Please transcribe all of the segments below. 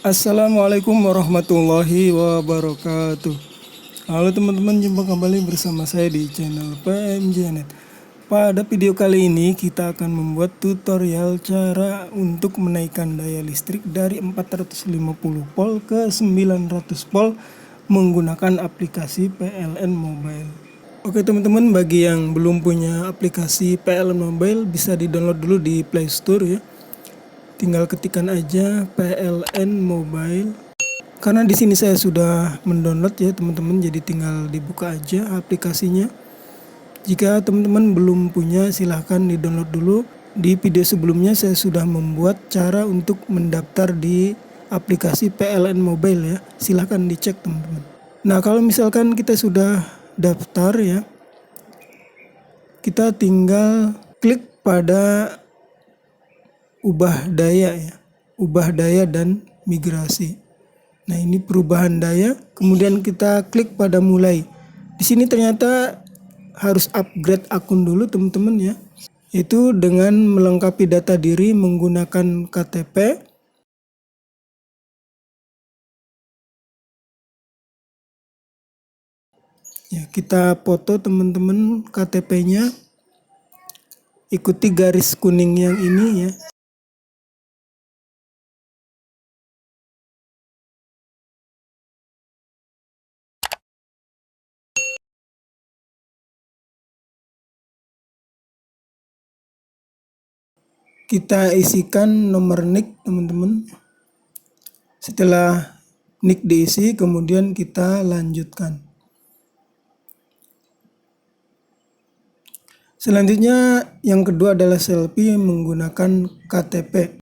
Assalamualaikum warahmatullahi wabarakatuh. Halo teman-teman, jumpa kembali bersama saya di channel PMJNet. Pada video kali ini kita akan membuat tutorial cara untuk menaikkan daya listrik dari 450 volt ke 900 volt menggunakan aplikasi PLN Mobile. Oke teman-teman, bagi yang belum punya aplikasi PLN Mobile bisa di-download dulu di Play Store ya. Tinggal ketikkan aja PLN Mobile. Karena di sini saya sudah mendownload ya teman-teman, jadi tinggal dibuka aja aplikasinya. Jika teman-teman belum punya silahkan di-download dulu. Di video sebelumnya saya sudah membuat cara untuk mendaftar di aplikasi PLN Mobile ya. Silahkan dicek teman-teman. Nah kalau misalkan kita sudah daftar ya, kita tinggal klik pada ubah daya ya, ubah daya dan migrasi. Nah ini perubahan daya, kemudian kita klik pada mulai. Di sini ternyata harus upgrade akun dulu teman-teman ya, itu dengan melengkapi data diri menggunakan KTP. Ya kita foto teman-teman KTP-nya, ikuti garis kuning yang ini ya. Kita isikan nomor NIK teman-teman. Setelah NIK diisi, kemudian kita lanjutkan. Selanjutnya yang kedua adalah selfie menggunakan KTP.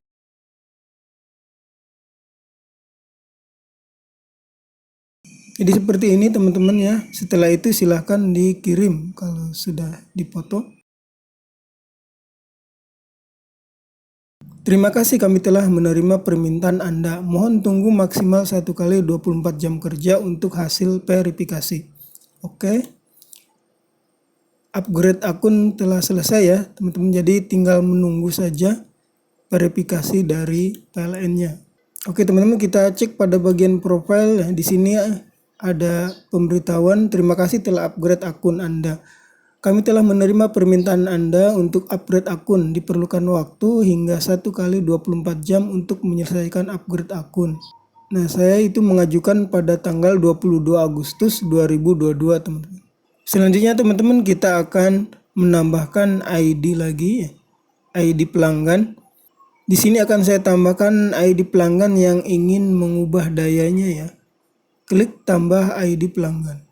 Jadi seperti ini teman-teman ya. Setelah itu silahkan dikirim kalau sudah dipoto. Terima kasih, kami telah menerima permintaan Anda. Mohon tunggu maksimal 1 kali 24 jam kerja untuk hasil verifikasi. Oke. Upgrade akun telah selesai ya teman-teman. Jadi tinggal menunggu saja verifikasi dari PLN-nya. Oke teman-teman, kita cek pada bagian profil ya. Di sini ada pemberitahuan, terima kasih telah upgrade akun Anda. Kami telah menerima permintaan Anda untuk upgrade akun. Diperlukan waktu hingga 1 kali 24 jam untuk menyelesaikan upgrade akun. Nah, saya itu mengajukan pada tanggal 22 Agustus 2022, teman-teman. Selanjutnya, teman-teman, kita akan menambahkan ID lagi, ID pelanggan. Di sini akan saya tambahkan ID pelanggan yang ingin mengubah dayanya ya. Klik tambah ID pelanggan.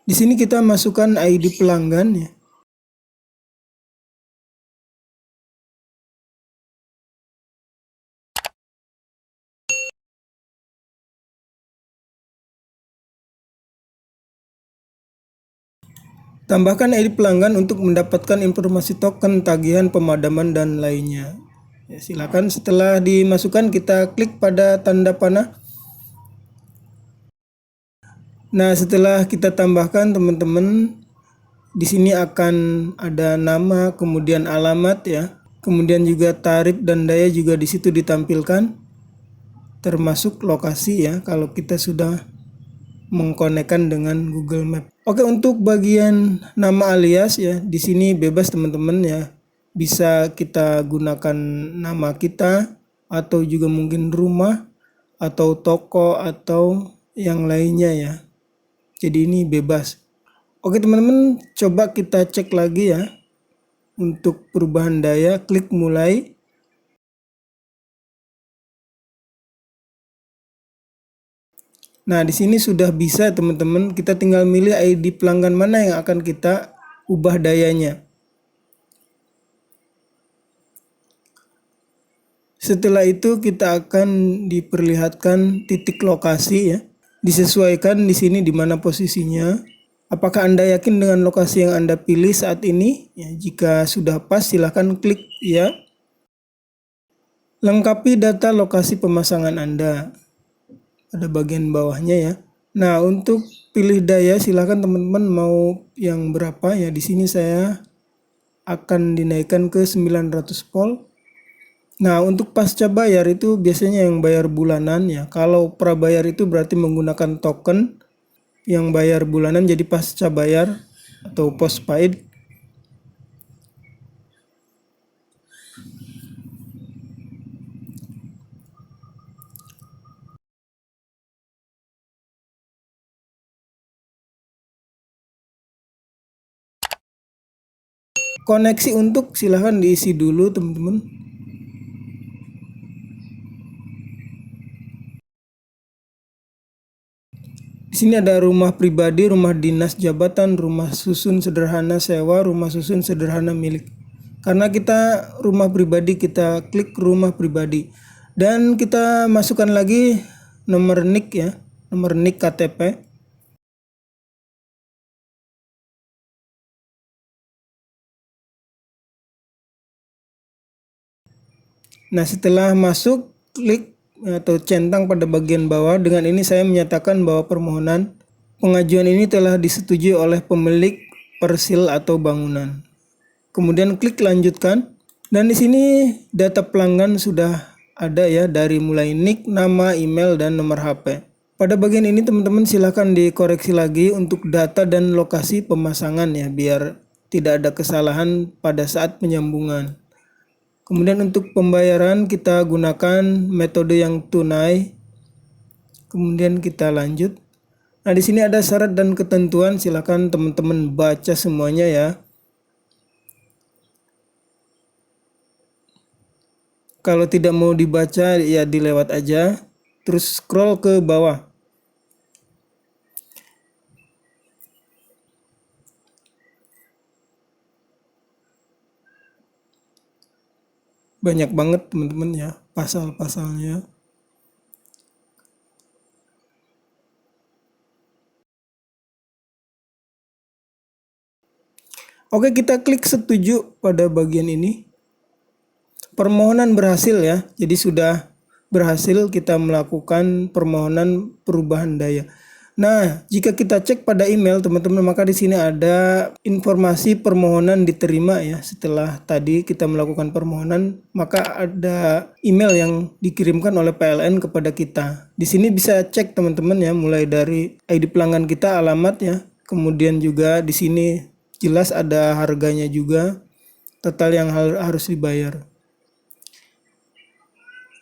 Di sini kita masukkan ID pelanggan ya. Tambahkan ID pelanggan untuk mendapatkan informasi token, tagihan, pemadaman, dan lainnya. Ya, silakan setelah dimasukkan kita klik pada tanda panah. Nah, setelah kita tambahkan teman-teman, di sini akan ada nama, kemudian alamat ya. Kemudian juga tarif dan daya juga di situ ditampilkan. Termasuk lokasi ya kalau kita sudah mengkonekkan dengan Google Map. Oke, untuk bagian nama alias ya, di sini bebas teman-teman ya. Bisa kita gunakan nama kita atau juga mungkin rumah atau toko atau yang lainnya ya. Jadi ini bebas. Oke teman-teman, coba kita cek lagi ya. Untuk perubahan daya, klik mulai. Nah, di sini sudah bisa teman-teman, kita tinggal milih ID pelanggan mana yang akan kita ubah dayanya. Setelah itu kita akan diperlihatkan titik lokasi ya. Disesuaikan di sini di mana posisinya. Apakah Anda yakin dengan lokasi yang Anda pilih saat ini? Ya, jika sudah pas silahkan klik ya. Lengkapi data lokasi pemasangan Anda. Pada bagian bawahnya ya. Nah, untuk pilih daya silahkan teman-teman mau yang berapa ya. Di sini saya akan dinaikkan ke 900 volt. Nah, untuk pasca bayar itu biasanya yang bayar bulanan ya. Kalau prabayar itu berarti menggunakan token, yang bayar bulanan jadi pasca bayar atau postpaid. Koneksi untuk silahkan diisi dulu teman-teman. Di sini ada rumah pribadi, rumah dinas jabatan, rumah susun sederhana sewa, rumah susun sederhana milik. Karena kita rumah pribadi, kita klik rumah pribadi. Dan kita masukkan lagi nomor NIK ya, nomor NIK KTP. Nah, setelah masuk, klik atau centang pada bagian bawah. Dengan ini saya menyatakan bahwa permohonan pengajuan ini telah disetujui oleh pemilik persil atau bangunan. Kemudian klik lanjutkan. Dan di sini data pelanggan sudah ada ya, dari mulai NIK, nama, email, dan nomor HP. Pada bagian ini teman-teman silahkan dikoreksi lagi untuk data dan lokasi pemasangan ya, biar tidak ada kesalahan pada saat penyambungan. Kemudian untuk pembayaran kita gunakan metode yang tunai. Kemudian kita lanjut. Nah, di sini ada syarat dan ketentuan, silakan teman-teman baca semuanya ya. Kalau tidak mau dibaca ya dilewat aja. Terus scroll ke bawah. Banyak banget teman-teman ya pasal-pasalnya. Oke, kita klik setuju pada bagian ini. Permohonan berhasil ya. Jadi sudah berhasil kita melakukan permohonan perubahan daya. Nah, jika kita cek pada email teman-teman, maka di sini ada informasi permohonan diterima ya. Setelah tadi kita melakukan permohonan, maka ada email yang dikirimkan oleh PLN kepada kita. Di sini bisa cek teman-teman ya, mulai dari ID pelanggan kita, alamat ya. Kemudian juga di sini jelas ada harganya juga, total yang harus dibayar.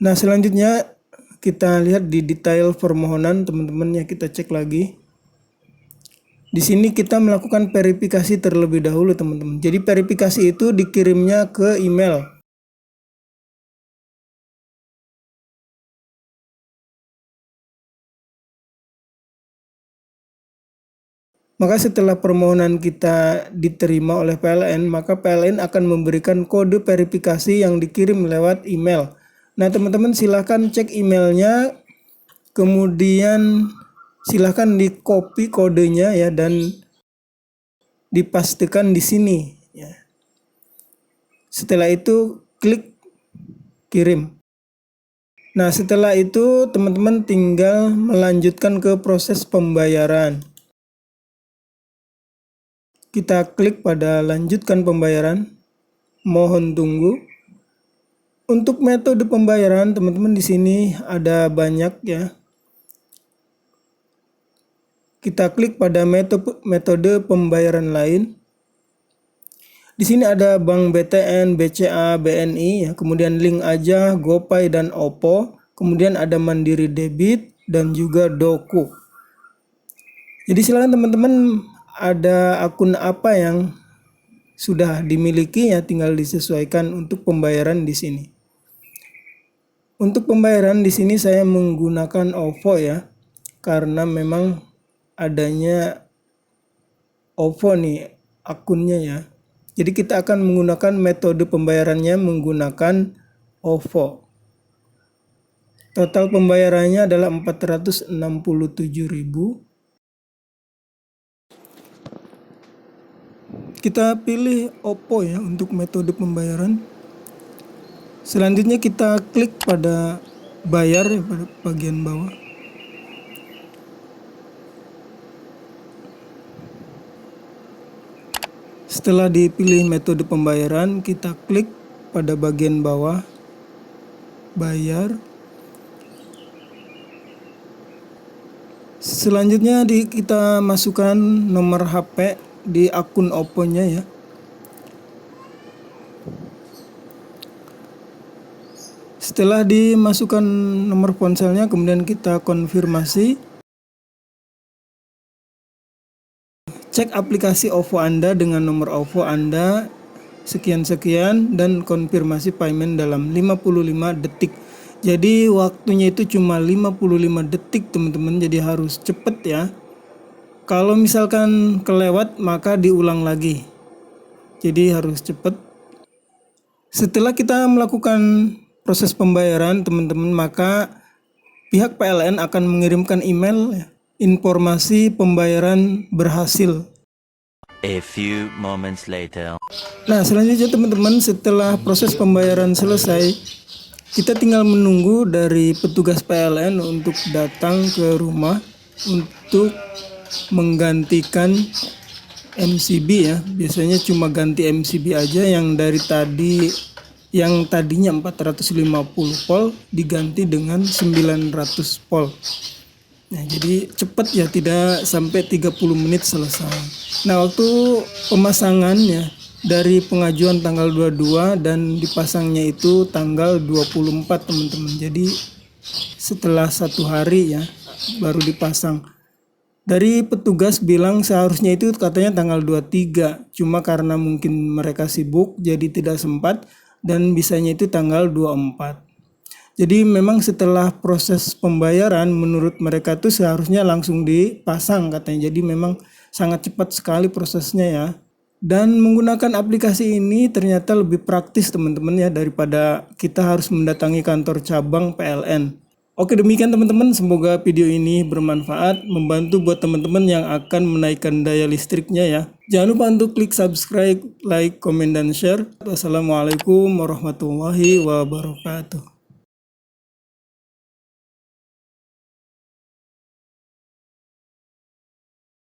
Nah, selanjutnya kita lihat di detail permohonan teman-teman ya, kita cek lagi. Di sini kita melakukan verifikasi terlebih dahulu teman-teman. Jadi verifikasi itu dikirimnya ke email. Maka setelah permohonan kita diterima oleh PLN, maka PLN akan memberikan kode verifikasi yang dikirim lewat email. Nah, teman-teman silahkan cek emailnya, kemudian silahkan di copy kodenya ya dan dipastikan di sini ya. Setelah itu klik kirim. Nah, setelah itu teman-teman tinggal melanjutkan ke proses pembayaran. Kita klik pada lanjutkan pembayaran. Mohon tunggu. Untuk metode pembayaran teman-teman di sini ada banyak ya. Kita klik pada metode pembayaran lain. Di sini ada Bank BTN, BCA, BNI ya, kemudian link aja, GoPay dan OPPO, kemudian ada Mandiri Debit dan juga Doku. Jadi silakan teman-teman, ada akun apa yang sudah dimiliki ya, tinggal disesuaikan untuk pembayaran di sini. Untuk pembayaran di sini saya menggunakan OVO ya, karena memang adanya OVO nih akunnya ya. Jadi kita akan menggunakan metode pembayarannya menggunakan OVO. Total pembayarannya adalah 467.000. Kita pilih OPPO ya untuk metode pembayaran. Selanjutnya kita klik pada bayar ya, pada bagian bawah. Setelah dipilih metode pembayaran, kita klik pada bagian bawah. bayar. Selanjutnya kita masukkan nomor HP di akun Oppo-nya ya. Setelah dimasukkan nomor ponselnya, kemudian kita konfirmasi. Cek aplikasi OVO Anda dengan nomor OVO Anda sekian-sekian dan konfirmasi payment dalam 55 detik. Jadi waktunya itu cuma 55 detik teman-teman, jadi harus cepet ya. Kalau misalkan kelewat maka diulang lagi. Jadi harus cepet. Setelah kita melakukan proses pembayaran teman-teman, maka pihak PLN akan mengirimkan email informasi pembayaran berhasil. A few moments later. Nah, selanjutnya teman-teman, setelah proses pembayaran selesai, kita tinggal menunggu dari petugas PLN untuk datang ke rumah untuk menggantikan MCB ya. Biasanya cuma ganti MCB aja, yang dari tadi yang tadinya 450 volt diganti dengan 900 volt. Nah, jadi cepat ya, tidak sampai 30 menit selesai. Nah, waktu pemasangannya dari pengajuan tanggal 22 dan dipasangnya itu tanggal 24 teman-teman. Jadi setelah 1 hari ya baru dipasang. Dari petugas bilang seharusnya itu katanya tanggal 23, cuma karena mungkin mereka sibuk jadi tidak sempat, dan bisanya itu tanggal 24. Jadi memang setelah proses pembayaran menurut mereka tuh seharusnya langsung dipasang katanya. Jadi memang sangat cepat sekali prosesnya ya. Dan menggunakan aplikasi ini ternyata lebih praktis teman-teman ya, daripada kita harus mendatangi kantor cabang PLN. Oke, demikian teman-teman, semoga video ini bermanfaat, membantu buat teman-teman yang akan menaikkan daya listriknya ya. Jangan lupa untuk klik subscribe, like, komen, dan share. Wassalamualaikum warahmatullahi wabarakatuh.